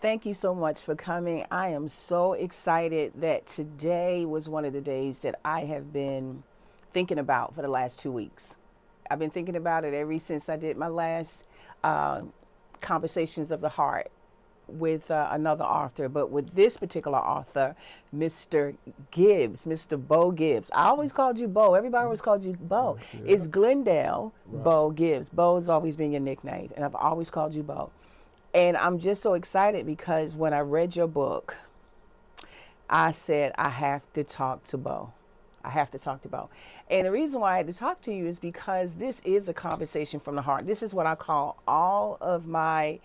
Thank you so much for coming. I am so excited that today was one of the days that I have been thinking about for the last 2 weeks. I've been thinking about it ever since I did my last uh, Conversations of the Heart with another author, but with this particular author, Mr. Gibbs, Mr. Bo Gibbs. I always called you Bo. Everybody always called you Bo. Yeah. It's Glendale Right. Bo Gibbs. Bo has always been your nickname, and I've always called you Bo. And I'm just so excited because when I read your book, I said, I have to talk to Bo. I have to talk to Bo. And the reason why I had to talk to you is because this is a conversation from the heart. This is what I call all of my,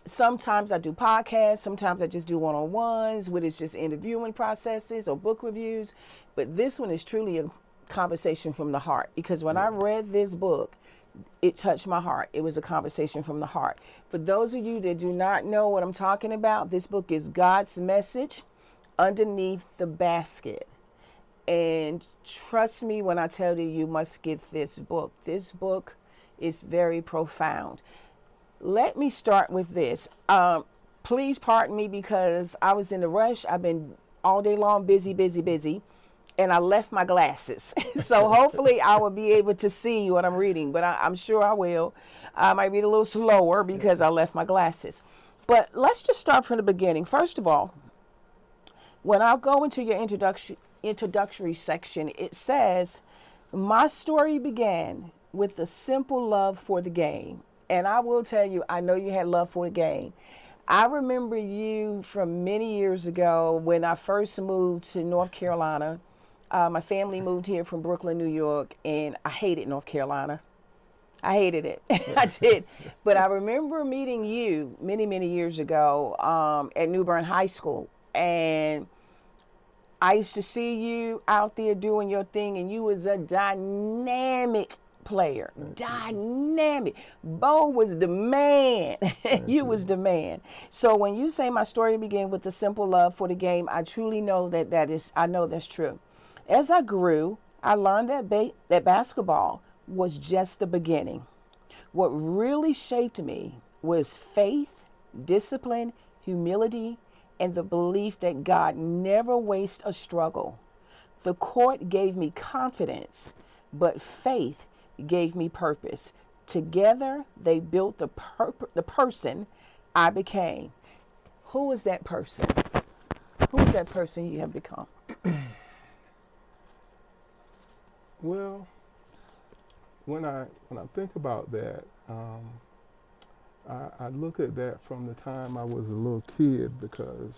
sometimes I do podcasts, sometimes I just do one-on-ones, where it's just interviewing processes or book reviews. But this one is truly a conversation from the heart because when I read this book, it touched my heart. It was a conversation from the heart. For those of you that do not know what I'm talking about, this book is God's message underneath the basket. And trust me when I tell you, you must get this book. This book is very profound. Let me start with this. Please pardon me because I was in a rush. I've been all day long busy. And I left my glasses. So hopefully I will be able to see what I'm reading, but I'm sure I will. I might read a little slower because I left my glasses. But let's just start from the beginning. First of all, when I go into your introductory section, it says, my story began with a simple love for the game. And I will tell you, I know you had love for the game. I remember you from many years ago when I first moved to North Carolina. My family moved here from Brooklyn, New York, and I hated North Carolina. I hated it. I did. But I remember meeting you many years ago at New Bern High School. And I used to see you out there doing your thing, and you was a dynamic player. Dynamic. Bo was the man. You was the man. So when you say my story began with a simple love for the game, I truly know I know that's true. As I grew, I learned that basketball was just the beginning. What really shaped me was faith, discipline, humility, and the belief that God never wastes a struggle. The court gave me confidence, but faith gave me purpose. Together, they built the person I became. Who is that person? Who is that person you have become? Well, when I think about that, I look at that from the time I was a little kid because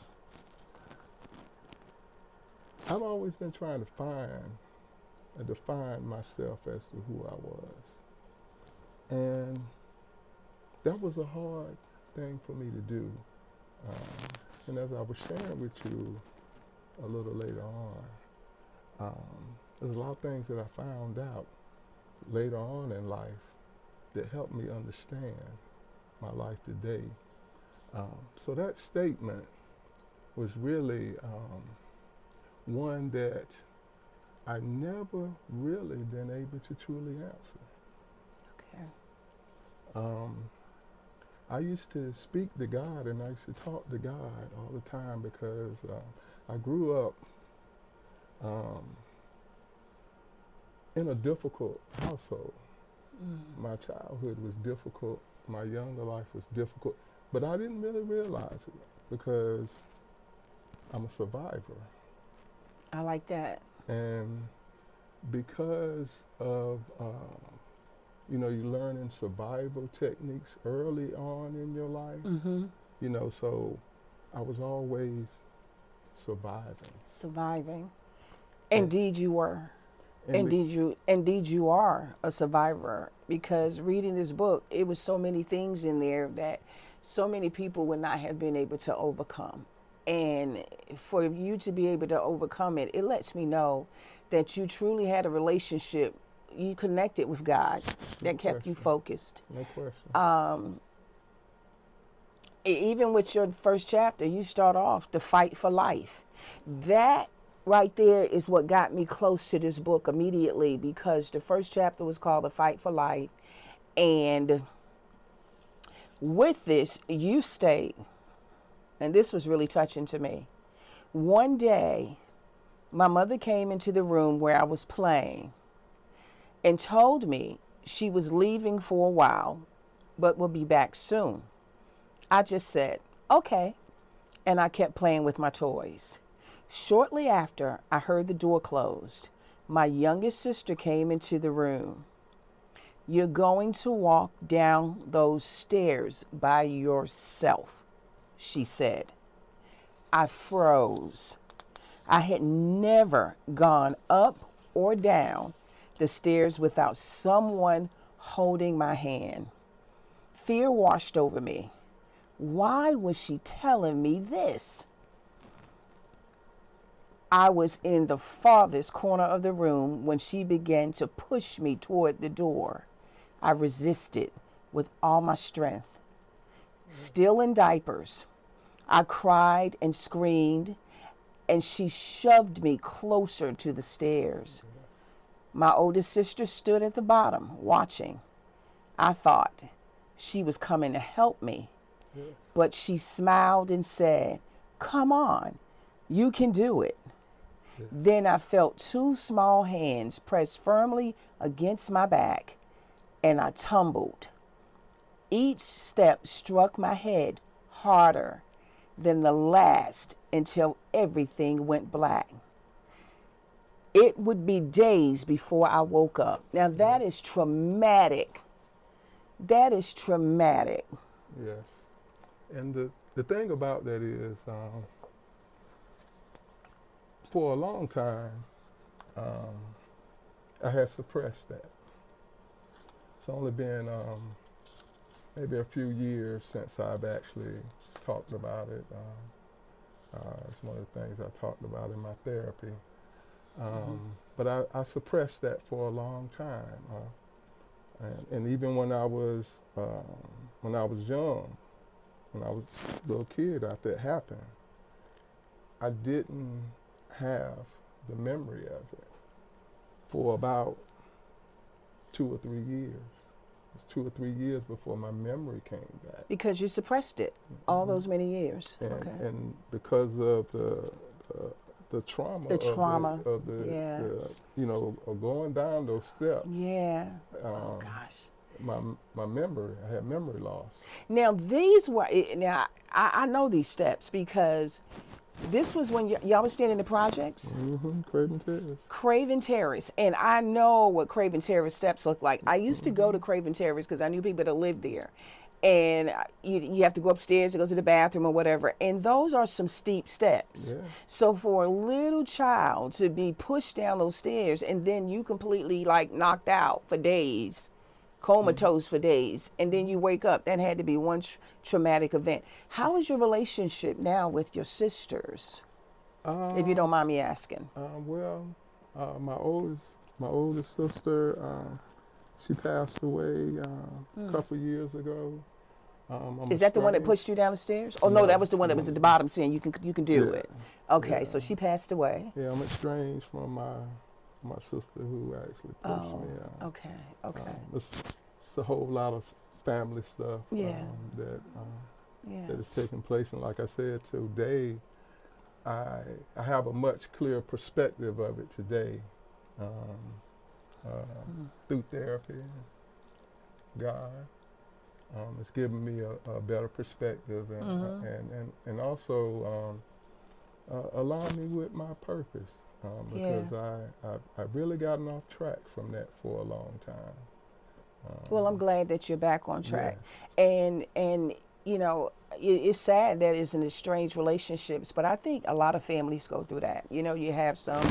I've always been trying to find and define myself as to who I was. And that was a hard thing for me to do. And as I was sharing with you a little later on, there's a lot of things that I found out later on in life that helped me understand my life today. So that statement was really one that I never really been able to truly answer. Okay. I used to speak to God and I used to talk to God all the time because I grew up in a difficult household. My childhood was difficult. My younger life was difficult. But I didn't really realize it because I'm a survivor. I like that. And because of, you learning survival techniques early on in your life, so I was always surviving. Surviving. And- Indeed you were. and Indeed you are a survivor because reading this book, it was so many things in there that so many people would not have been able to overcome. And for you to be able to overcome it, it lets me know that you truly had a relationship. You connected with God that kept you focused. No question. Even with your first chapter, you start off the fight for life. That right there is what got me close to this book immediately because the first chapter was called The Fight for Life. And With this, you stayed, and this was really touching to me. One day, my mother came into the room where I was playing and told me she was leaving for a while, but will be back soon. I just said, okay, and I kept playing with my toys. Shortly after, I heard the door closed. My youngest sister came into the room. You're going to walk down those stairs by yourself, she said. I froze. I had never gone up or down the stairs without someone holding my hand. Fear washed over me. Why was she telling me this? I was in the farthest corner of the room when she began to push me toward the door. I resisted with all my strength. Still in diapers, I cried and screamed, and she shoved me closer to the stairs. My oldest sister stood at the bottom, watching. I thought she was coming to help me, but she smiled and said, "Come on, you can do it." Then I felt two small hands press firmly against my back, and I tumbled. Each step struck my head harder than the last until everything went black. It would be days before I woke up. Now that is traumatic. That is traumatic. Yes. And the thing about that is, for a long time, I had suppressed that. It's only been maybe a few years since I've actually talked about it. It's one of the things I talked about in my therapy. But I suppressed that for a long time. And even when I was young, when I was a little kid after it happened, I didn't have the memory of it for about 2 or 3 years. It was 2 or 3 years before my memory came back. Because you suppressed it all those many years. And because of the trauma, of going down those steps. Yeah. Oh gosh. My memory, I had memory loss. Now I know these steps because this was when y'all was staying in the projects. Craven Terrace. Craven Terrace, and I know what Craven Terrace steps look like. I used to go to Craven Terrace because I knew people that lived there, and you have to go upstairs to go to the bathroom or whatever, and those are some steep steps. Yeah. So for a little child to be pushed down those stairs and then you completely like knocked out for days, comatose for days, and then you wake up, that had to be one traumatic event. How is your relationship now with your sisters, if you don't mind me asking? My oldest sister, she passed away a couple years ago. Is that the one that pushed you down the stairs? Oh no, that was the one that was at the bottom saying you can do it. Okay, so she passed away. Yeah, I'm estranged from my sister who actually pushed me. Okay. It's a whole lot of family stuff that is taking place, and like I said today, I have a much clearer perspective of it today through therapy. God, it's given me a better perspective, and also align me with my purpose. Because I've really gotten off track from that for a long time. Well, I'm glad that you're back on track. Yeah. And you know, it's sad that it's an estranged relationships, but I think a lot of families go through that. You know, you have some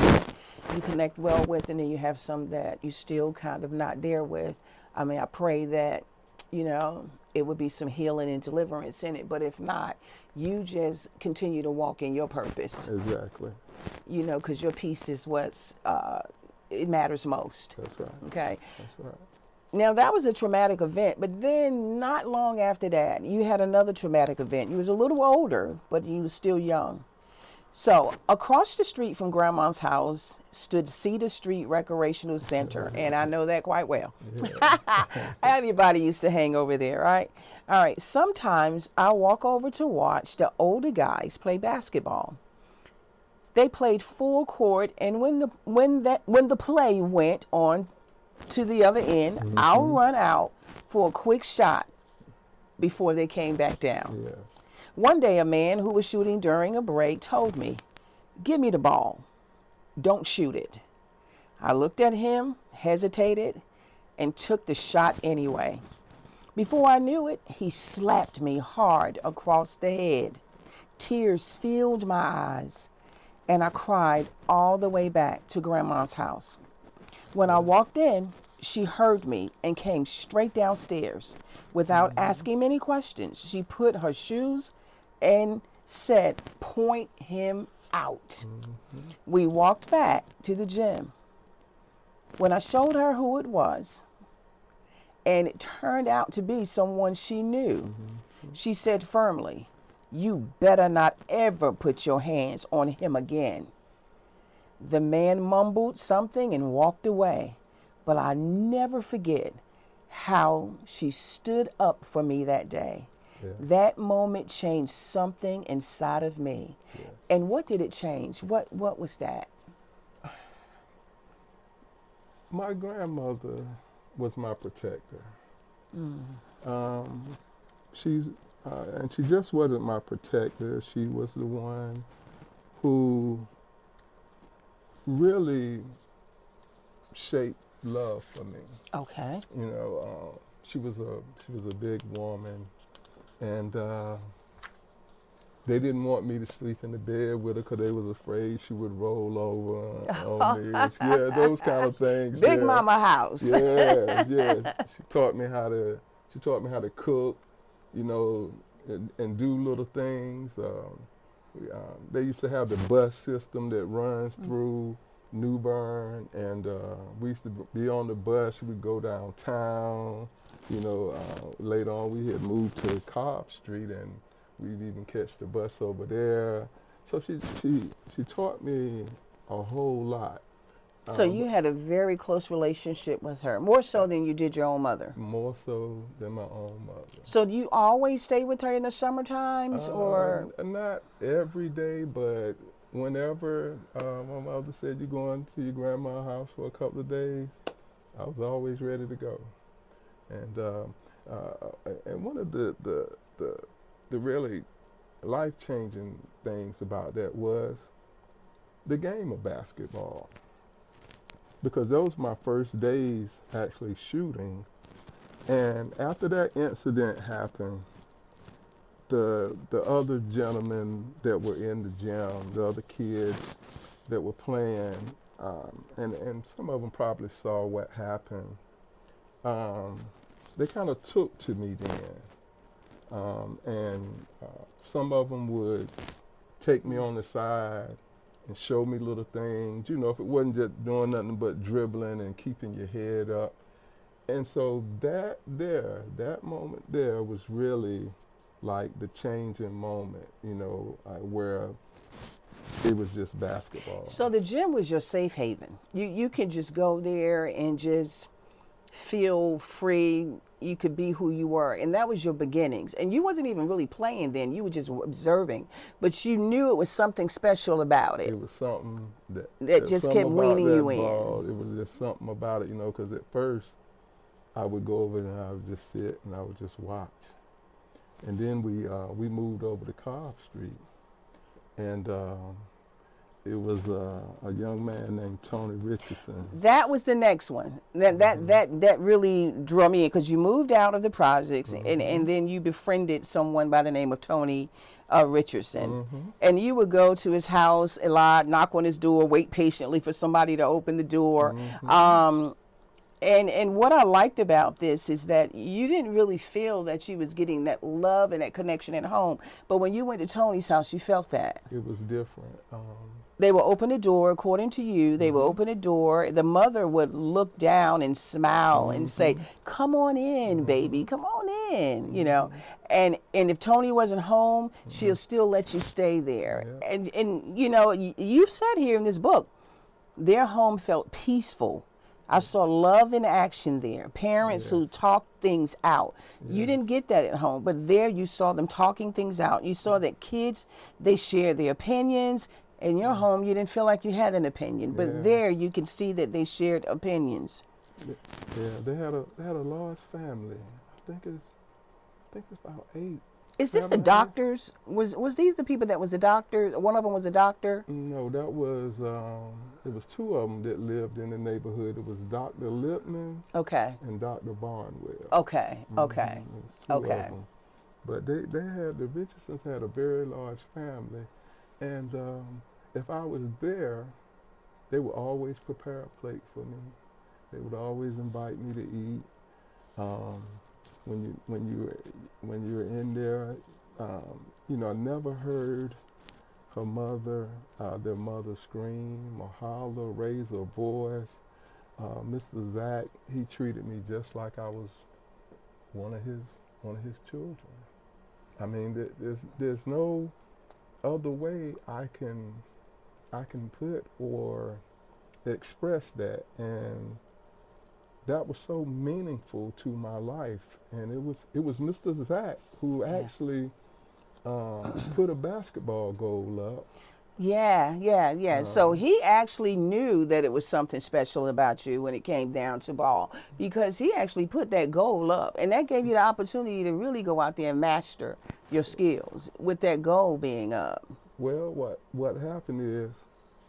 you connect well with, and then you have some that you still kind of not there with. I mean, I pray that, you know, it would be some healing and deliverance in it, but if not, you just continue to walk in your purpose. Exactly. You know, because your peace is what's, it matters most. That's right. Okay. That's right. Now, that was a traumatic event, but then not long after that, you had another traumatic event. You was a little older, but you was still young. So across the street from Grandma's house stood Cedar Street Recreational Center, and I know that quite well. Yeah. Everybody used to hang over there, right? All right. Sometimes I walk over to watch the older guys play basketball. They played full court, and when the play went on to the other end, I'll run out for a quick shot before they came back down. Yeah. One day, a man who was shooting during a break told me, "Give me the ball. Don't shoot it." I looked at him, hesitated, and took the shot anyway. Before I knew it, he slapped me hard across the head. Tears filled my eyes, and I cried all the way back to Grandma's house. When I walked in, she heard me and came straight downstairs. Without asking many questions, she put her shoes and said, "Point him out." We walked back to the gym. When I showed her who it was, and it turned out to be someone she knew, she said firmly, "You better not ever put your hands on him again." The man mumbled something and walked away, but I never forget how she stood up for me that day. Yeah. That moment changed something inside of me. Yeah. And what did it change? What was that? My grandmother was my protector. She's and she just wasn't my protector. She was the one who really shaped love for me. Okay. You know, she was a big woman, and they didn't want me to sleep in the bed with her because they was afraid she would roll over on me. Yeah, those kind of things. Big yeah. Mama house. Yeah. She taught me how to cook, you know, and do little things. They used to have the bus system that runs through New Bern, and we used to be on the bus. We would go downtown. You know, later on we had moved to Cobb Street, and we'd even catch the bus over there. So she taught me a whole lot. So you had a very close relationship with her, more so than you did your own mother. More so than my own mother. So do you always stay with her in the summer times, or? Not every day, but whenever my mother said you're going to your grandma's house for a couple of days, I was always ready to go. And one of the really life-changing things about that was the game of basketball. Because those were my first days actually shooting. And after that incident happened, the other gentlemen that were in the gym, the other kids that were playing, and some of them probably saw what happened, they kind of took to me then. And some of them would take me on the side and show me little things, you know, if it wasn't just doing nothing but dribbling and keeping your head up. And so that moment there was really like the changing moment, you know, where it was just basketball. So the gym was your safe haven. You could just go there and just feel free. You could be who you were, and that was your beginnings. And you wasn't even really playing then. You were just observing, but you knew it was something special about it. It was something that just kept weaning you in. It was just something about it, you know, because at first I would go over and I would just sit and I would just watch. And then we moved over to Cobb Street, and it was a young man named Tony Richardson. That was the next one. That really drew me in, because you moved out of the projects, and then you befriended someone by the name of Tony Richardson. And you would go to his house a lot, knock on his door, wait patiently for somebody to open the door. And what I liked about this is that you didn't really feel that you was getting that love and that connection at home. But when you went to Tony's house, you felt that. It was different. They will open the door, according to you. They will open the door. The mother would look down and smile and say, "Come on in, baby. Come on in." You know, and if Tony wasn't home, she'll still let you stay there. Yeah. And you know, you've said here in this book, their home felt peaceful. I saw love in action there. Parents who talked things out. You didn't get that at home, but there you saw them talking things out. You saw that kids, they shared their opinions. In your home, you didn't feel like you had an opinion, but there you can see that they shared opinions. Yeah, they had a large family. I think it's about 8. Is this the 7, 8. doctors? Was these the people that was a doctor? One of them was a doctor? No, that was it was 2 of them that lived in the neighborhood. It was Dr. Lipman Okay. and Dr. Barnwell. Okay. Okay. It was 2 Okay. of them. But they had, the Richardsons had a very large family, and if I was there, they would always prepare a plate for me. They would always invite me to eat. When you were in there, you know, I never heard their mother scream or holler, raise a voice. Mr. Zach, he treated me just like I was one of his children. I mean, there's no other way I can put or express that, and that was so meaningful to my life. And it was Mr. Zach who actually put a basketball goal up. Yeah. So he actually knew that it was something special about you when it came down to ball, because he actually put that goal up, and that gave you the opportunity to really go out there and master your skills with that goal being up. Well, what happened is,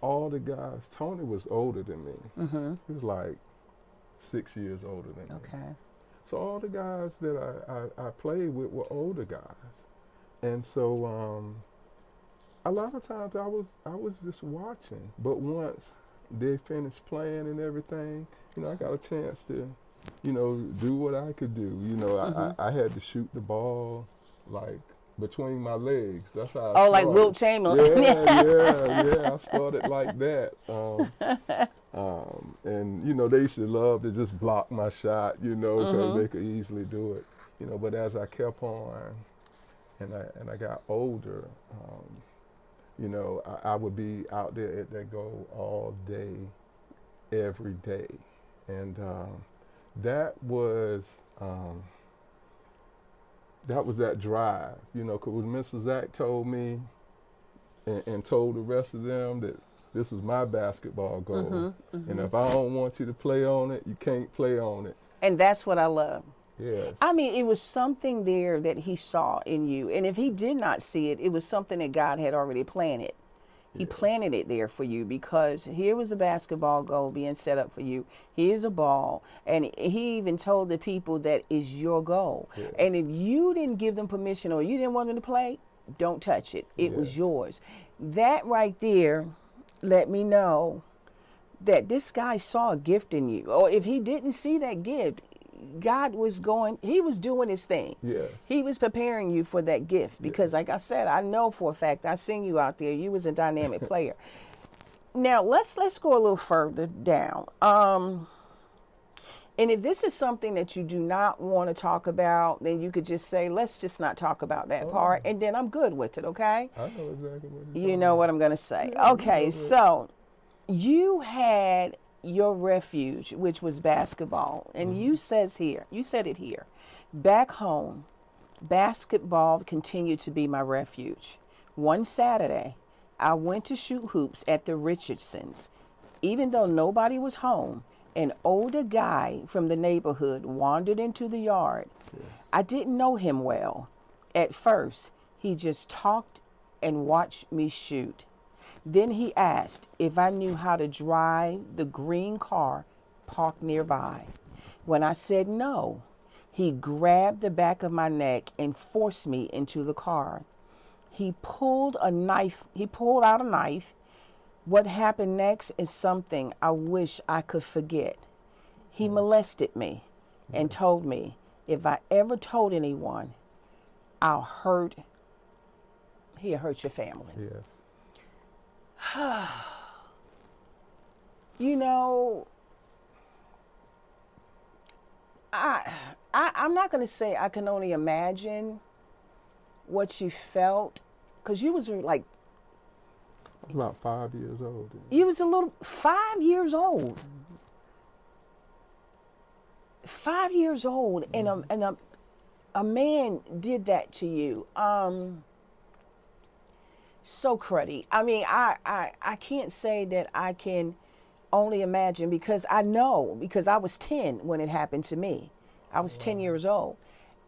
all the guys, Tony was older than me. He was like 6 years older than me. Okay. So all the guys that I played with were older guys. And so a lot of times I was just watching. But once they finished playing and everything, you know, I got a chance to, you know, do what I could do. You know, I had to shoot the ball like between my legs. That's how I started. Like Wilt Chamberlain. Yeah. I started like that. And, you know, they used to love to just block my shot, you know, because they could easily do it. You know, but as I kept on and I got older, you know, I would be out there at that goal all day, every day. And that was that drive, you know, because when Mr. Zach told me and told the rest of them that this was my basketball goal, and if I don't want you to play on it, you can't play on it. And that's what I love. Yes. I mean, it was something there that he saw in you. And if he did not see it, it was something that God had already planted. He planted it there for you, because here was a basketball goal being set up for you. Here's a ball. And he even told the people that is your goal. Yeah. And if you didn't give them permission or you didn't want them to play, don't touch it. It was yours. That right there let me know that this guy saw a gift in you. Or if he didn't see that gift, God was he was doing his thing. Yes. He was preparing you for that gift, because like I said, I know for a fact, I seen you out there. You was a dynamic player. Now let's go a little further down. And if this is something that you do not want to talk about, then you could just say, let's just not talk about that part, and then I'm good with it, okay? I know exactly what you know what I'm going to say. Yeah, okay, so you had your refuge, which was basketball, and you said it here, back home, basketball continued to be my refuge. One Saturday, I went to shoot hoops at the Richardsons. Even though nobody was home, an older guy from the neighborhood wandered into the yard. I didn't know him well. At first, he just talked and watched me shoot. Then he asked if I knew how to drive the green car parked nearby. When I said no, he grabbed the back of my neck and forced me into the car. He pulled out a knife. What happened next is something I wish I could forget. He molested me and told me if I ever told anyone, he'll hurt your family. Yes. You know, I'm not going to say I can only imagine what you felt, because you was like, I was about 5 years old. you was 5 years old. 5 years old, and a man did that to you. So cruddy. I mean, I can't say that I can only imagine, because I know, because I was 10 when it happened to me. I was 10 years old.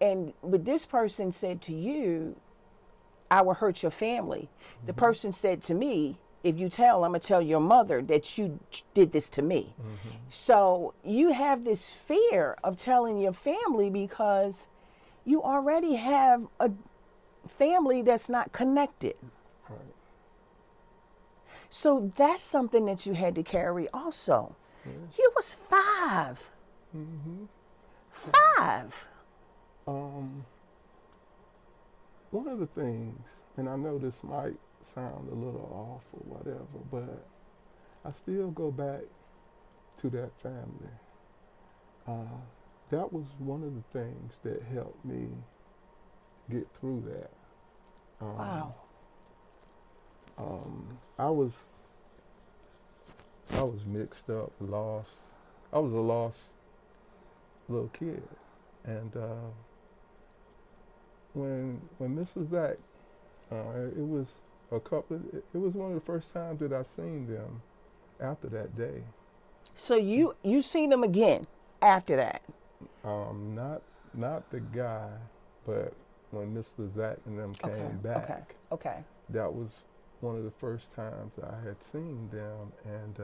But this person said to you, I will hurt your family. The person said to me, if you tell, I'm going to tell your mother that you did this to me. So you have this fear of telling your family because you already have a family that's not connected. Right. So that's something that you had to carry also. Yeah. You was 5. 5. One of the things, and I know this might sound a little off or whatever, but I still go back to that family. That was one of the things that helped me get through that. Wow. I was mixed up, lost. I was a lost little kid, and when Mrs. Zach, it was one of the first times that I seen them after that day. So you seen them again after that? Not the guy, but when Mr. Zach and them came back. Okay. That was one of the first times I had seen them, and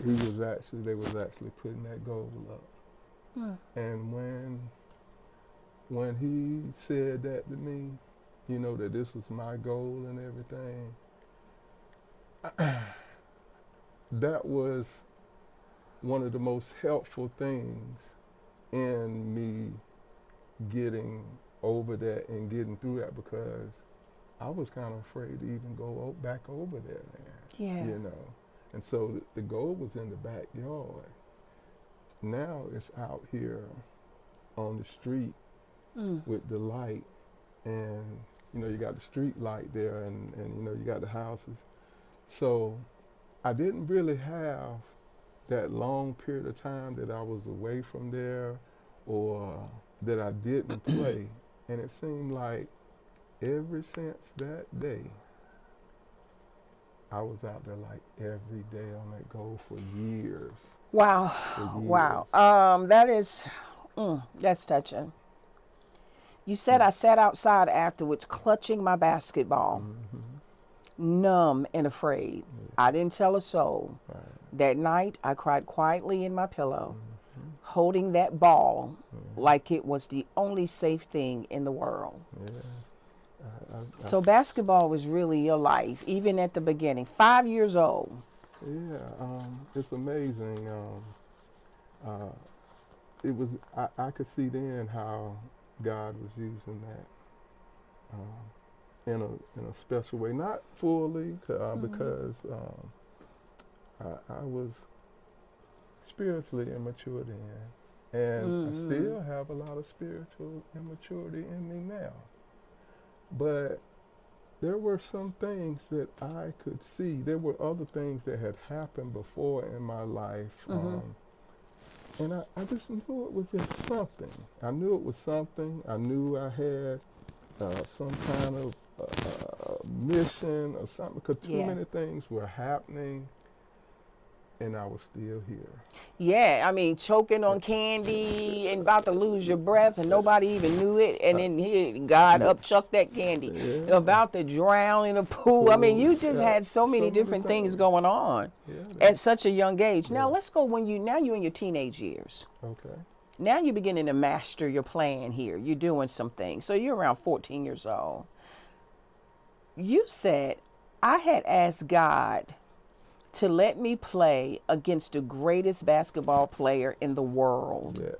they was actually putting that goal up. And when he said that to me, you know, that this was my goal and everything, that was one of the most helpful things in me getting over that and getting through that, because I was kind of afraid to even go back over there, Yeah. you know. And so the goal was in the backyard. Now it's out here on the street with the light, and you know, you got the street light there, and you know, you got the houses. So I didn't really have that long period of time that I was away from there, or that I didn't play. And it seemed like ever since that day, I was out there like every day on that goal for years. Wow. Wow. That's touching. You said I sat outside afterwards clutching my basketball, numb and afraid. I didn't tell a soul. Right. That night, I cried quietly in my pillow, holding that ball like it was the only safe thing in the world. Yeah. So basketball was really your life, even at the beginning. 5 years old. Yeah, it's amazing. It was. I could see then how God was using that in a special way, not fully, because I was spiritually immature then, and I still have a lot of spiritual immaturity in me now. But there were some things that I could see. There were other things that had happened before in my life. And I just knew it was just something. I knew it was something. I knew I had some kind of mission or something, because too many things were happening, and I was still here. Yeah, I mean, choking on candy and about to lose your breath, and nobody even knew it. And then here, God upchucked that candy. Yeah. About to drown in a pool. I mean, you just had so many different things going on at such a young age. Now, let's go now you're in your teenage years. Okay. Now you're beginning to master your plan here. You're doing some things. So you're around 14 years old. You said, I had asked God to let me play against the greatest basketball player in the world. Yes.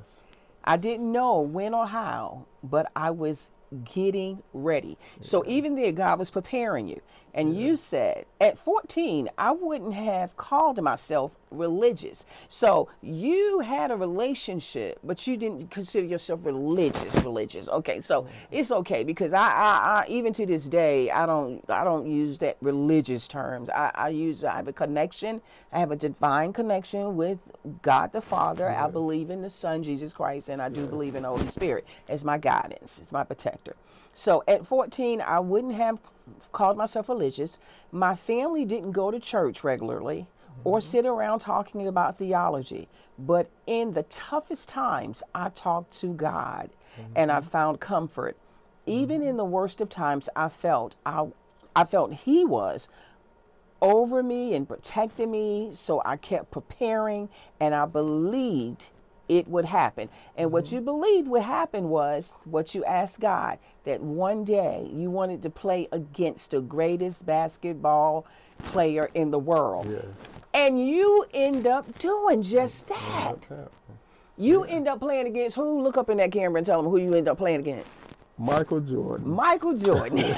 I didn't know when or how, but I was getting ready. So even there, God was preparing you. And you said, at 14, I wouldn't have called myself religious. So you had a relationship, but you didn't consider yourself religious. Okay, so it's okay, because I even to this day, I don't use that religious terms. I have a connection. I have a divine connection with God the Father. I believe in the Son, Jesus Christ, and I do believe in the Holy Spirit as my guidance, as my protector. So at 14, I wouldn't have called myself religious. My family didn't go to church regularly or sit around talking about theology. But in the toughest times, I talked to God and I found comfort. Even in the worst of times, I felt He was over me and protecting me. So I kept preparing, and I believed it would happen. And what you believed would happen was what you asked God, that one day you wanted to play against the greatest basketball player in the world. Yes. And you end up doing just that. You end up playing against who? Look up in that camera and tell them who you end up playing against. Michael Jordan. Michael Jordan.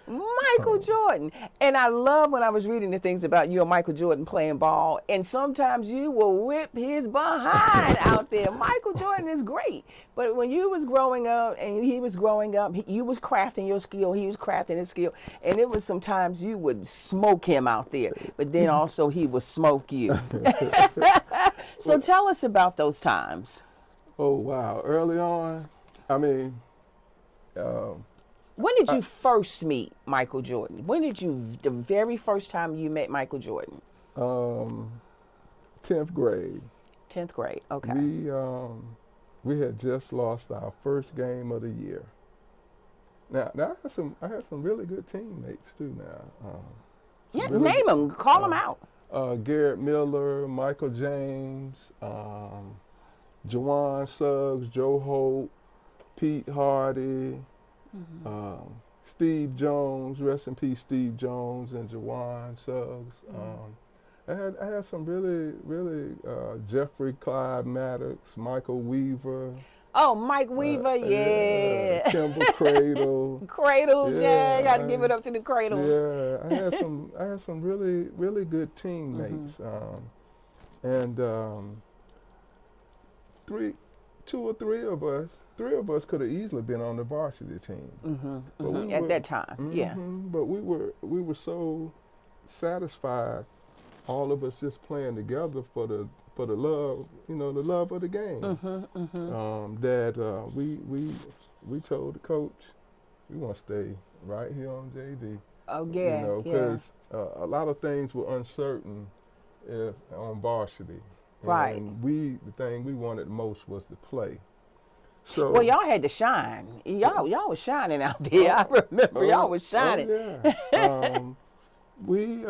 Michael Jordan. And I love when I was reading the things about you and Michael Jordan playing ball, and sometimes you will whip his behind out there. Michael Jordan is great. But when you was growing up and he was growing up, you was crafting your skill, he was crafting his skill, and it was sometimes you would smoke him out there, but then also he would smoke you. So tell us about those times. Oh, wow. Early on, I mean, when did you first meet Michael Jordan? When did the very first time you met Michael Jordan? 10th grade. 10th grade, okay. We had just lost our first game of the year. Now I had some really good teammates too. Now, name them, call them out. Garrett Miller, Michael James, Jawan Suggs, Joe Hope, Pete Hardy. Steve Jones, rest in peace, Steve Jones and Jawan Suggs. I had some really Jeffrey Clyde Maddox, Michael Weaver. Oh, Mike Weaver, yeah. Kimber Cradle. Cradles, yeah. Got to give it up to the Cradles. Yeah, I had some really good teammates, and three of us could have easily been on the varsity team. At that time, yeah. But we were so satisfied, all of us just playing together for the love, the love of the game. That we told the coach we want to stay right here on JV. Oh yeah, because a lot of things were uncertain on varsity. Right. And the thing we wanted most was to play. So, well, y'all had to shine. Y'all was shining out there. I remember y'all was shining. Yeah. We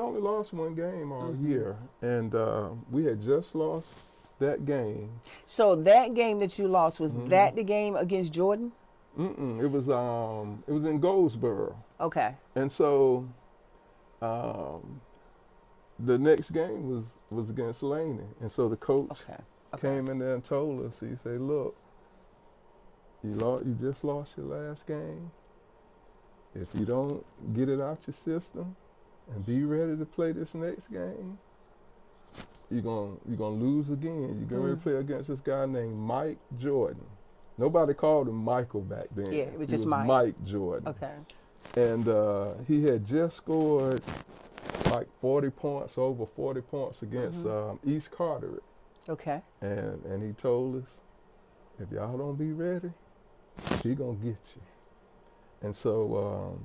only lost one game all year, and we had just lost that game. So that game that you lost, was that the game against Jordan? It was in Goldsboro. Okay. And so the next game was against Laney, and so the coach came in there and told us. He said, "Look, you just lost your last game. If you don't get it out your system and be ready to play this next game, you're gonna lose again. You're going to play against this guy named Mike Jordan. Nobody called him Michael back then. Yeah, it was just Mike. Mike Jordan. Okay. And he had just scored like 40 points, over 40 points against East Carteret. Okay. And he told us, if y'all don't be ready, he gonna get you. And so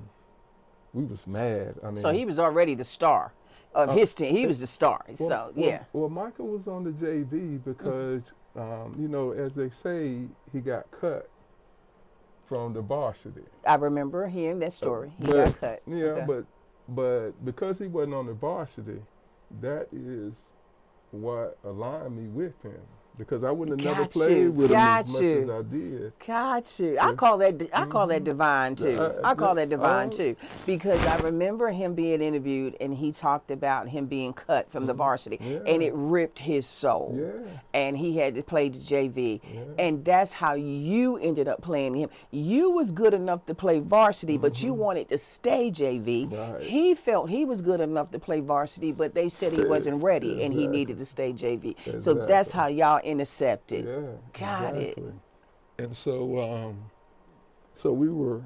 we was mad. I mean, so he was already the star of his team. He was the star. Well, Michael was on the JV because, as they say, he got cut from the varsity. I remember hearing that story. He got cut. Yeah, okay. But because he wasn't on the varsity, that is what aligned me with him. because I wouldn't have never Got played you. with him Got as much you. as I did. Got you. I call that divine too. I call that divine Oh, too, because I remember him being interviewed and he talked about him being cut from the varsity, and yeah, it ripped his soul, yeah, and he had to play the JV, yeah. and that's how you ended up playing him. You was good enough to play varsity, but you wanted to stay JV. Right. He felt he was good enough to play varsity, but they said he wasn't ready and he Exactly. needed to stay JV. So Exactly. that's how y'all intercepted. Yeah. Got it. Exactly. And so we were.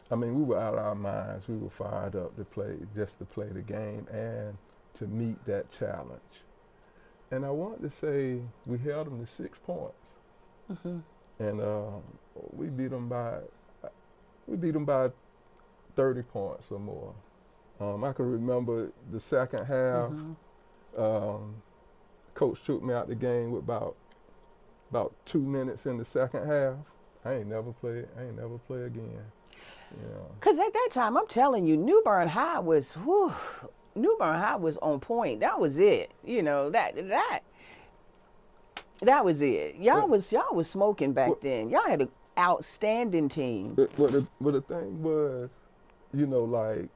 I mean, we were out of our minds. We were fired up to play, just to play the game and to meet that challenge. And I want to say we held them to 6 points, and we beat them by 30 points or more. I can remember the second half. Coach took me out the game with about 2 minutes in the second half. I ain't never play again. Yeah. Because at that time, I'm telling you, New Bern High was on point. That was it. You know, that was it. Y'all was smoking back then. Y'all had an outstanding team. But the thing was, you know, like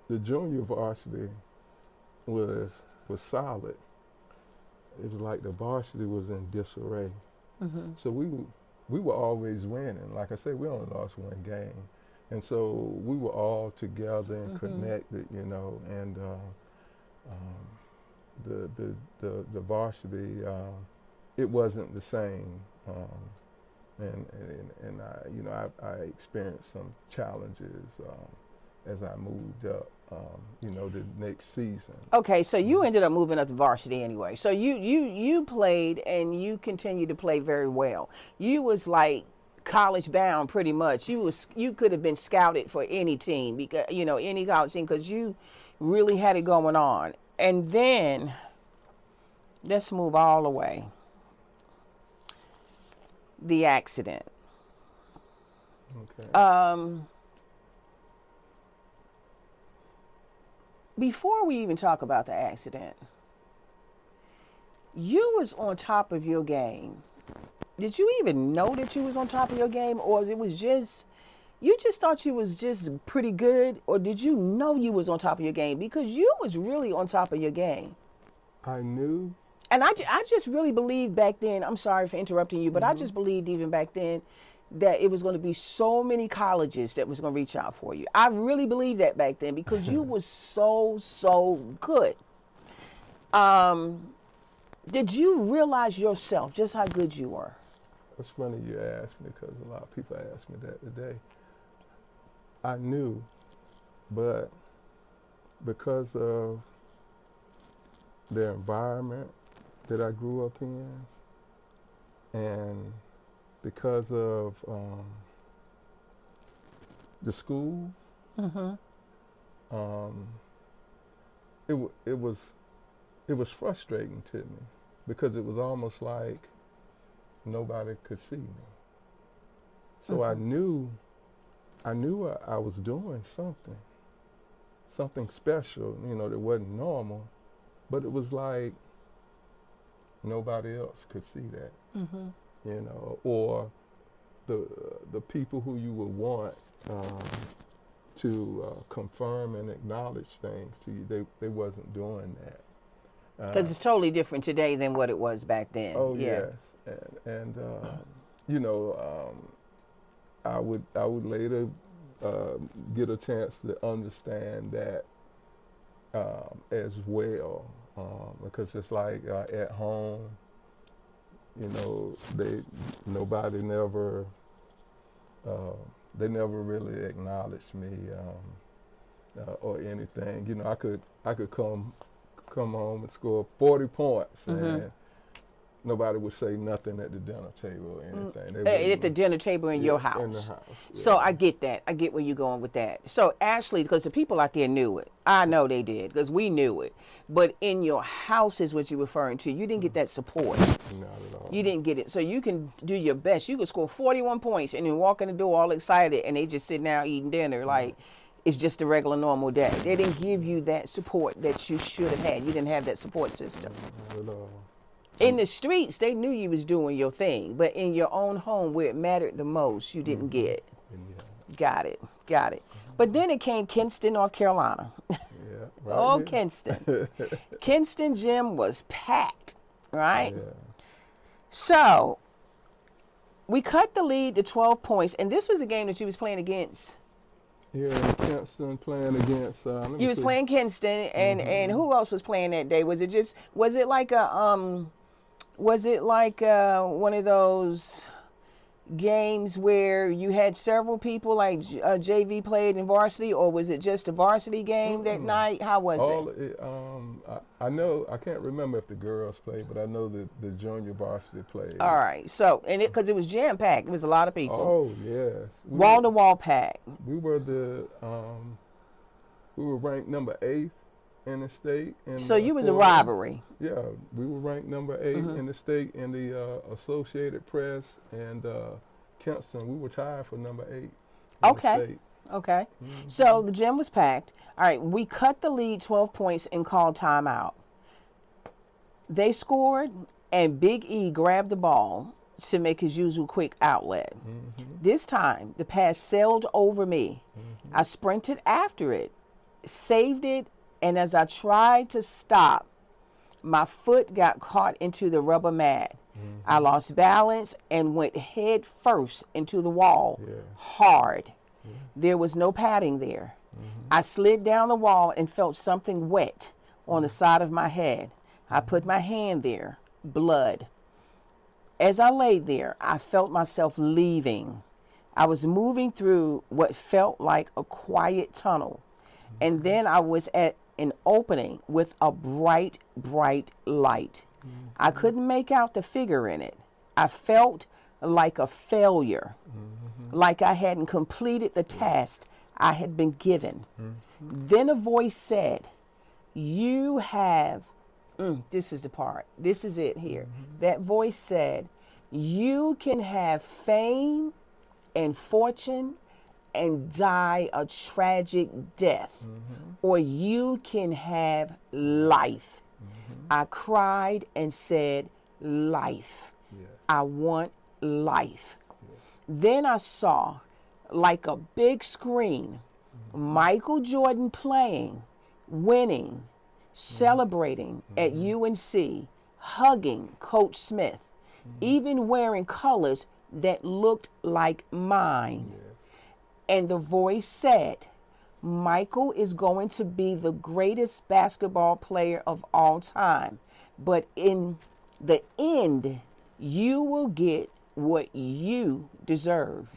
the junior varsity was solid. It was like the varsity was in disarray. So we were always winning. Like I said, we only lost one game. And so we were all together and connected, you know, and the varsity, it wasn't the same. And I, you know, I experienced some challenges as I moved up, you know, the next season. Okay, so you ended up moving up to varsity anyway. So you played and you continued to play very well. You was like college bound pretty much. You could have been scouted for any team, because you know, any college team, because you really had it going on. And then let's move all the way. The accident. Okay. Before we even talk about the accident, you was on top of your game. Did you even know that you was on top of your game, or it was just you just thought you was just pretty good, or did you know you was on top of your game? Because you was really on top of your game. I knew. And I just really believed back then, I'm sorry for interrupting you, but I just believed even back then that it was going to be so many colleges that was going to reach out for you. I really believed that back then, because you was so good. Did you realize yourself just how good you were? It's funny you asked me, because a lot of people ask me that today. I knew, but because of the environment that I grew up in, and because of the school, it was frustrating to me, because it was almost like nobody could see me. So I knew I was doing something special, you know, that wasn't normal, but it was like nobody else could see that, you know, or the people who you would want to confirm and acknowledge things to you, they wasn't doing that. Because it's totally different today than what it was back then. Oh yeah. Yes, and you know, I would later get a chance to understand that as well, because it's like at home, you know, nobody never they never really acknowledged me or anything. You know, I could come home and score 40 points and nobody would say nothing at the dinner table or anything. At the dinner table in your house. In the house. Yeah. So I get that. I get where you're going with that. So actually, because the people out there knew it. I know they did, because we knew it. But in your house is what you're referring to. You didn't get that support. Not at all. You didn't get it. So you can do your best. You could score 41 points and then walk in the door all excited, and they just sitting down eating dinner like it's just a regular normal day. They didn't give you that support that you should have had. You didn't have that support system. Not at all. In the streets, they knew you was doing your thing, but in your own home where it mattered the most, you didn't get. Yeah. Got it. But then it came Kinston, North Carolina. Yeah. Right Oh, here. Kinston. Kinston gym was packed, right? Yeah. So we cut the lead to 12 points, and this was a game that you was playing against. Yeah, Kinston playing against. You was playing Kinston, and who else was playing that day? Was it like one of those games where you had several people like JV played in varsity, or was it just a varsity game that night? How was it? I know, I can't remember if the girls played, but I know that the junior varsity played. All right, so because it was jam packed, it was a lot of people. Oh yes, Wall to wall packed. We were ranked number 8 in the state. So you was a rivalry. Yeah, we were ranked number 8 in the state in the Associated Press, and Kinston, we were tied for number 8 in the state. Okay. So the gym was packed. All right, we cut the lead 12 points and called timeout. They scored, and Big E grabbed the ball to make his usual quick outlet. This time, the pass sailed over me. I sprinted after it, saved it, and as I tried to stop, my foot got caught into the rubber mat. I lost balance and went head first into the wall, hard. There was no padding there. I slid down the wall and felt something wet on the side of my head. I put my hand there, blood. As I lay there, I felt myself leaving. I was moving through what felt like a quiet tunnel. And then I was at an opening with a bright, bright light. I couldn't make out the figure in it. I felt like a failure, like I hadn't completed the task I had been given. Then a voice said, "You have," this is the part, this is it here. That voice said, "You can have fame and fortune and die a tragic death, or you can have life." I cried and said, "Life. I want life." Then I saw, like a big screen, Michael Jordan playing, winning, celebrating at UNC, hugging Coach Smith, even wearing colors that looked like mine. And the voice said, "Michael is going to be the greatest basketball player of all time. But in the end, you will get what you deserve."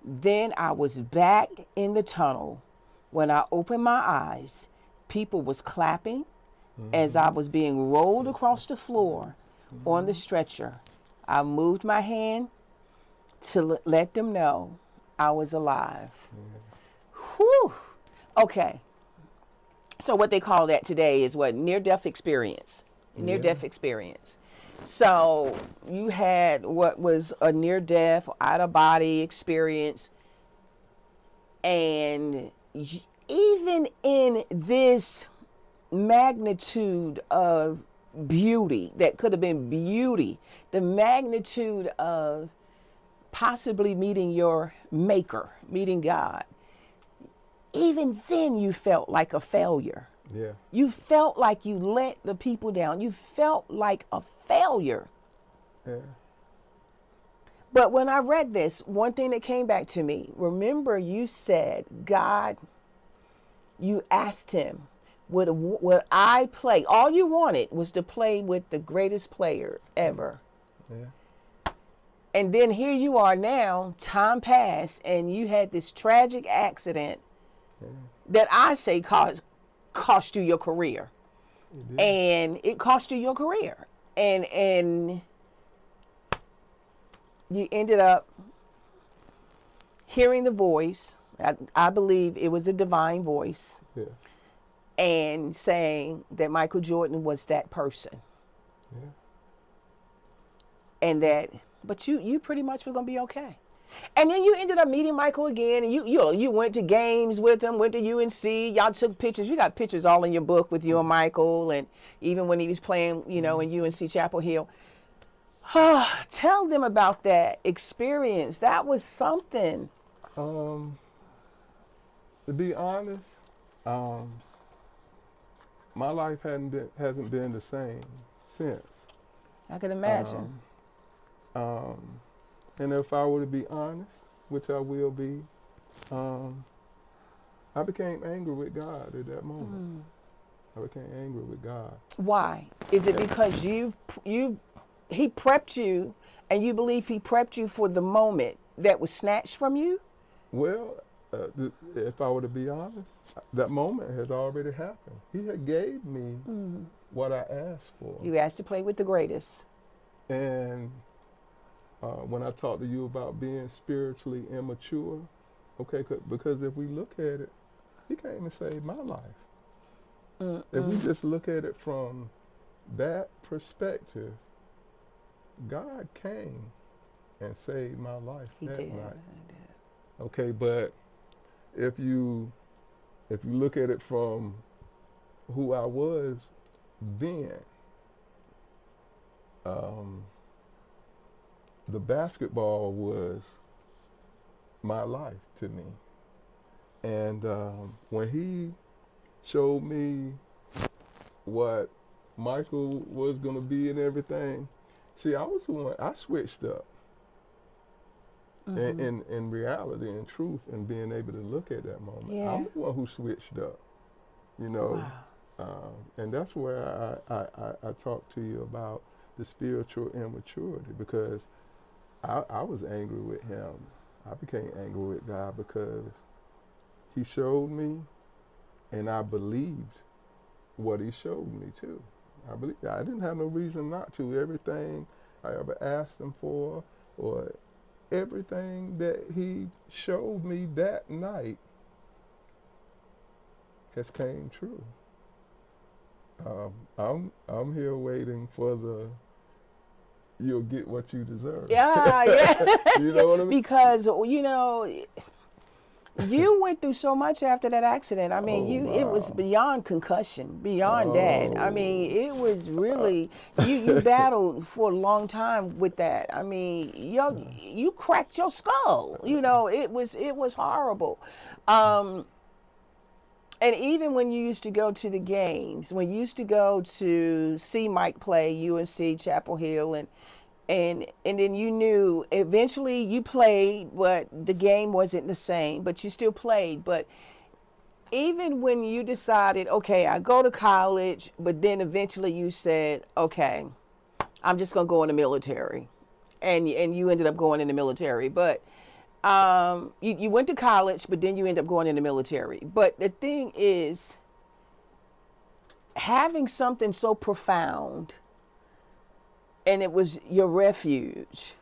Then I was back in the tunnel. When I opened my eyes, people was clapping as I was being rolled across the floor on the stretcher. I moved my hand to let them know I was alive. Whew. Okay. So what they call that today is what? Near-death experience. Near-death experience. So you had what was a near-death, out-of-body experience. And even in this magnitude of beauty, that could have been beauty, the magnitude of possibly meeting your maker, meeting God, even then you felt like a failure. You felt like you let the people down. You felt like a failure. But when I read this, one thing that came back to me, remember you said, God, you asked him, would I play? All you wanted was to play with the greatest player ever. And then here you are now, time passed, and you had this tragic accident that I say cost you your career. And it cost you your career. And you ended up hearing the voice. I believe it was a divine voice. And saying that Michael Jordan was that person. And that, but you pretty much were going to be okay. And then you ended up meeting Michael again, and you went to games with him, went to UNC. Y'all took pictures. You got pictures all in your book with you and Michael, and even when he was playing, in UNC Chapel Hill. Tell them about that experience. That was something. To be honest, my life hasn't been the same since. I can imagine. And if I were to be honest, which I will be, I became angry with God at that moment. I became angry with God. Why? Is it because he prepped you, and you believe he prepped you for the moment that was snatched from you? Well, if I were to be honest, that moment has already happened. He had gave me what I asked for. You asked to play with the greatest. And when I talked to you about being spiritually immature, okay, because if we look at it, he came and saved my life. If we just look at it from that perspective, God came and saved my life that night. He did. Okay, but if you look at it from who I was then, the basketball was my life to me. And when he showed me what Michael was going to be and everything, see, I was the one, I switched up. In reality and truth, and being able to look at that moment, Yeah. I'm the one who switched up, Wow. And that's where I talk to you about the spiritual immaturity, because I was angry with him. I became angry with God because he showed me, and I believed what he showed me too. I didn't have no reason not to. Everything I ever asked him for, or everything that he showed me that night, has came true. I'm here waiting for you'll get what you deserve. Yeah. You know what I mean? Because you went through so much after that accident. I mean, it was beyond concussion, beyond that. I mean, it was really you battled for a long time with that. I mean, you cracked your skull. It was horrible. And even when you used to go to the games, when you used to go to see Mike play UNC Chapel Hill, and then you knew eventually you played, but the game wasn't the same, but you still played. But even when you decided, okay, I go to college, but then eventually you said, okay, I'm just going to go in the military. And you ended up going in the military. But you went to college, but then you end up going in the military. But the thing is, having something so profound, and it was your refuge,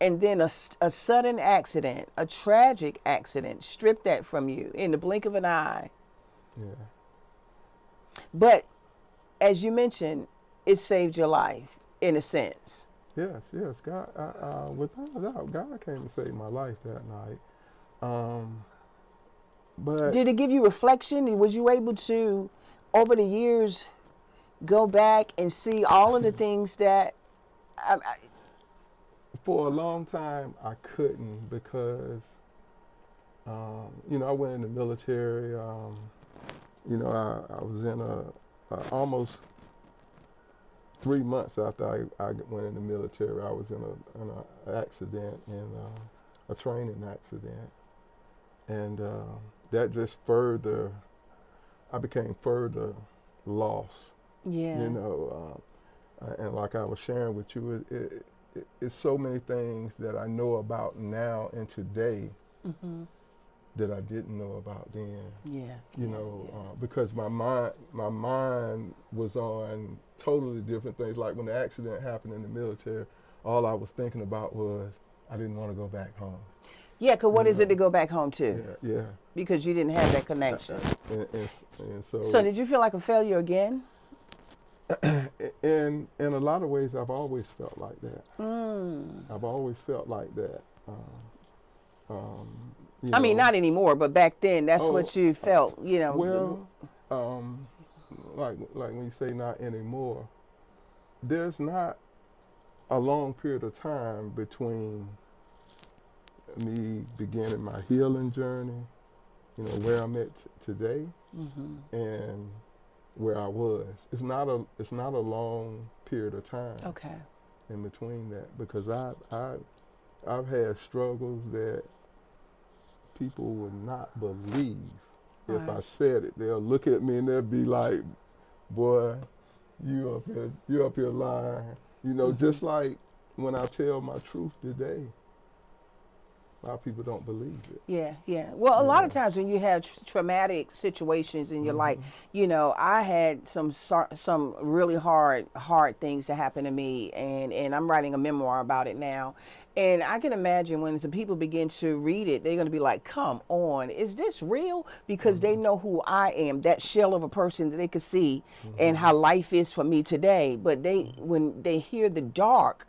and then a sudden accident, a tragic accident, stripped that from you in the blink of an eye. Yeah. But as you mentioned, it saved your life in a sense. Yes. God, without a doubt, God came to save my life that night. But did it give you reflection? Was you able to, over the years, go back and see all of the things that? For a long time, I couldn't, because, I went in the military. I was in almost 3 months after I went in the military. I was in an accident, a training accident, and that just I became further lost. Yeah. And like I was sharing with you, it's so many things that I know about now and today that I didn't know about then. Yeah. Because my mind was on totally different things. Like when the accident happened in the military, all I was thinking about was I didn't want to go back home. Yeah, because what is it to go back home to? Yeah. Because you didn't have that connection. And so. So did you feel like a failure again? In a lot of ways, I've always felt like that. I've always felt like that. You I mean, know, not anymore, but back then, that's oh, what you felt, you know. well, like when you say not anymore, there's not a long period of time between me beginning my healing journey, you know, where I'm at today, and where I was. It's not a long period of time Okay. in between that, because I've had struggles that people would not believe. If I Right. said it, they'll look at me and they'll be like, "Boy, you up here lying." You know, just like when I tell my truth today, a lot of people don't believe it. Yeah, yeah. Well, a You lot of know. times when you have traumatic situations in your life, you know, I had some really hard things to happen to me, and I'm writing a memoir about it now. And I can imagine when some people begin to read it, they're going to be like, "Come on, is this real?" Because they know who I am, that shell of a person that they could see, and how life is for me today. But when they hear the dark,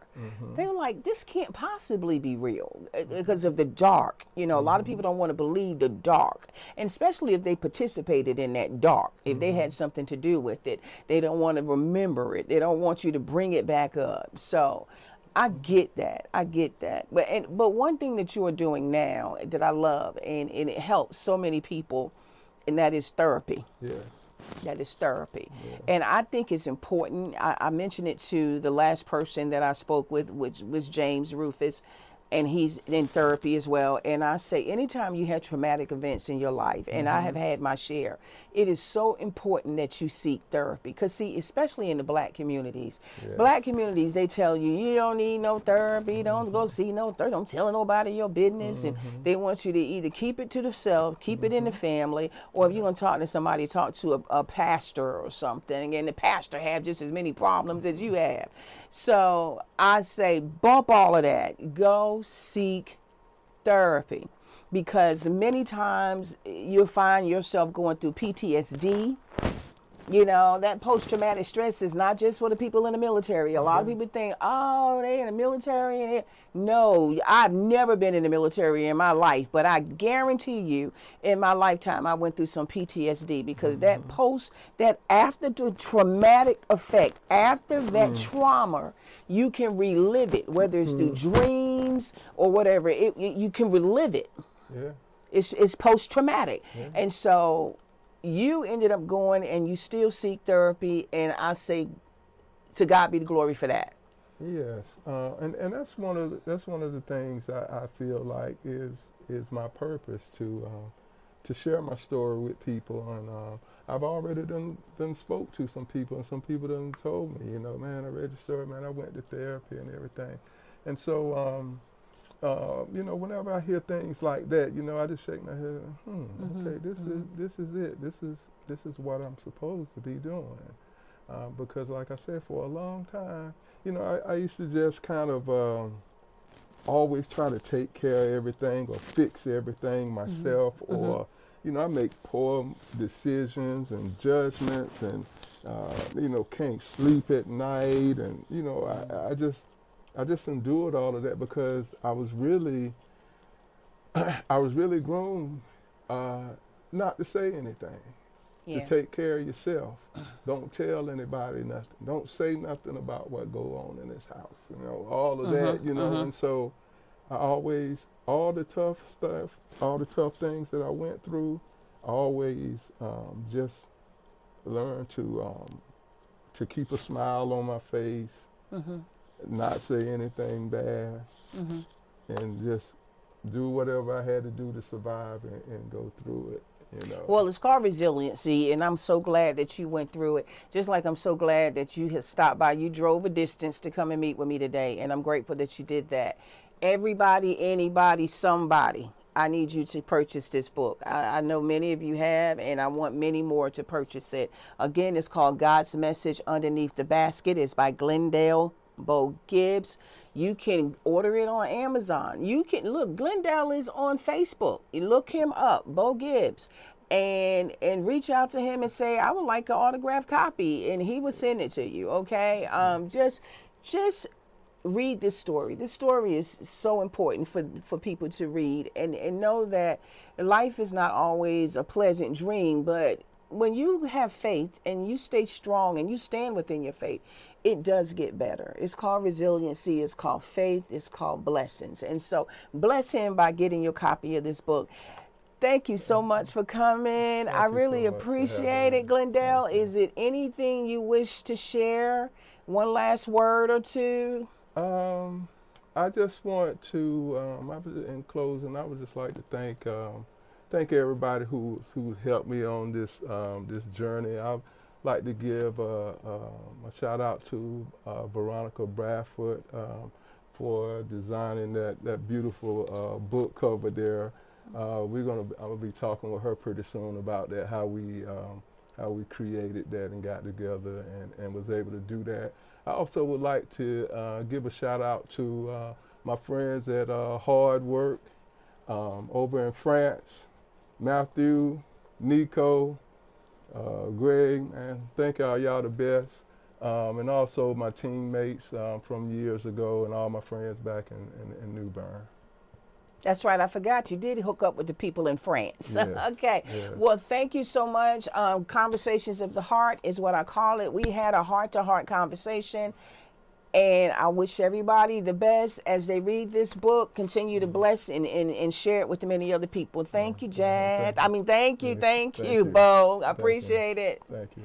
they're like, this can't possibly be real because of the dark. You know, a lot of people don't want to believe the dark, and especially if they participated in that dark, if they had something to do with it, they don't want to remember it. They don't want you to bring it back up. So I get that. I get that. But one thing that you are doing now that I love, and it helps so many people, and that is therapy. Yes. That is therapy. Yeah. And I think it's important. I mentioned it to the last person that I spoke with, which was James Rufus, and he's in therapy as well. And I say, anytime you have traumatic events in your life, and I have had my share, it is so important that you seek therapy. Because, see, especially in the black communities, they tell you, you don't need no therapy, don't go see no therapy, don't tell nobody your business. And they want you to either keep it to yourself, keep it in the family, or if you're going to talk to somebody, talk to a pastor or something. And the pastor have just as many problems as you have. So I say, bump all of that. Go seek therapy, because many times you'll find yourself going through PTSD. You know, that post-traumatic stress is not just for the people in the military. A lot of people think, oh, they in the military. No, I've never been in the military in my life, but I guarantee you in my lifetime I went through some PTSD, because that after the traumatic effect, after that trauma, you can relive it, whether it's through dreams or whatever. You can relive it. Yeah. It's post-traumatic. And so you ended up going and you still seek therapy, and I say, to God be the glory for that. Yes, and that's one of the things I feel like is my purpose, to share my story with people. And I've already done spoke to some people, and some people done told me, you know, man, I read your story, man, I went to therapy and everything. And so you know, whenever I hear things like that, you know, I just shake my head. Okay, this is it. This is what I'm supposed to be doing. Because, like I said, for a long time, you know, I used to just kind of always try to take care of everything or fix everything myself, or, you know, I make poor decisions and judgments, and you know, can't sleep at night, and you know, I just endured all of that because I was really grown not to say anything, to take care of yourself. Don't tell anybody nothing. Don't say nothing about what go on in this house. You know, all of that. You know, and so I always, all the tough stuff, all the tough things that I went through, I always just learned to keep a smile on my face. Not say anything bad, and just do whatever I had to do to survive and go through it, you know. Well, it's called resiliency, and I'm so glad that you went through it. Just like I'm so glad that you have stopped by. You drove a distance to come and meet with me today, and I'm grateful that you did that. Everybody, anybody, somebody, I need you to purchase this book. I know many of you have, and I want many more to purchase it. Again, it's called God's Message Underneath the Basket. It's by Glendale Gibbs. You can order it on Amazon. You can look, Glendale is on Facebook. You look him up, Bo Gibbs, and reach out to him and say, I would like an autographed copy, and he will send it to you. Okay, just read this story. This story is so important for people to read and know that life is not always a pleasant dream, but when you have faith and you stay strong and you stand within your faith, it does get better. It's called resiliency. It's called faith. It's called blessings. And so bless him by getting your copy of this book. Thank you so much for coming. I really appreciate it, Glendale. Is it anything you wish to share? One last word or two? I just want to, in closing, I would just like to thank everybody who helped me on this this journey. I'd like to give a shout out to Veronica Bradford for designing that beautiful book cover there. I'm gonna be talking with her pretty soon about that, how we created that and got together and was able to do that. I also would like to give a shout out to my friends at Hard Work over in France, Matthew, Nico, Greg, man, thank y'all the best. And also my teammates from years ago and all my friends back in New Bern. That's right. I forgot you did hook up with the people in France. Yes, okay. yes. Well, thank you so much. Conversations of the Heart is what I call it. We had a heart-to-heart conversation, and I wish everybody the best as they read this book. Continue to bless and share it with many other people. Thank you, Jad. Thank you. Thank you, Yes, thank you, Bo. I Thank you. appreciate it. Thank you.